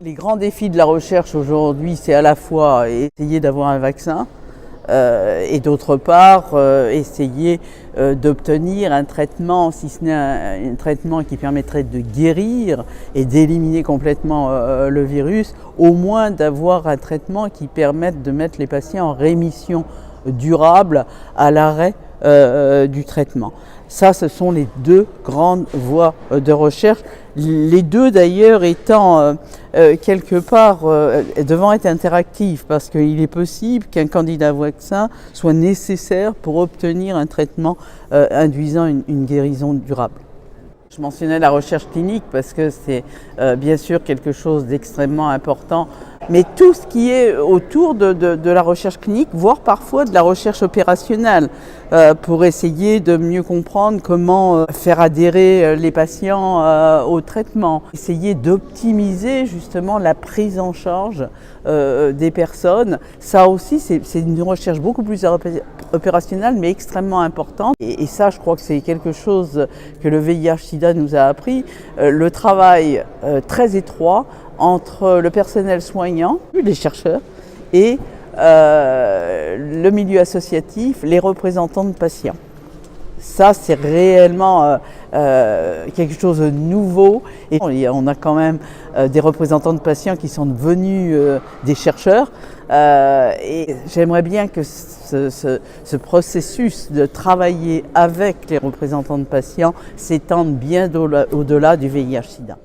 Les grands défis de la recherche aujourd'hui, c'est à la fois essayer d'avoir un vaccin et d'autre part essayer d'obtenir un traitement, si ce n'est un traitement qui permettrait de guérir et d'éliminer complètement le virus, au moins d'avoir un traitement qui permette de mettre les patients en rémission durable à l'arrêt du traitement. Ça, ce sont les deux grandes voies de recherche, les deux d'ailleurs étant quelque part devant être interactifs, parce qu'il est possible qu'un candidat vaccin soit nécessaire pour obtenir un traitement induisant une guérison durable. Je mentionnais la recherche clinique parce que c'est bien sûr quelque chose d'extrêmement important, mais tout ce qui est autour de la recherche clinique, voire parfois de la recherche opérationnelle, pour essayer de mieux comprendre comment faire adhérer les patients au traitement, essayer d'optimiser justement la prise en charge des personnes. Ça aussi, c'est une recherche beaucoup plus opérationnelle, mais extrêmement importante. Et ça, je crois que c'est quelque chose que le VIH/SIDA nous a appris, le travail très étroit entre le personnel soignant, les chercheurs, et le milieu associatif, les représentants de patients. Ça, c'est réellement quelque chose de nouveau. Et on a quand même des représentants de patients qui sont devenus des chercheurs. Et j'aimerais bien que ce processus de travailler avec les représentants de patients s'étende bien au-delà du VIH/SIDA.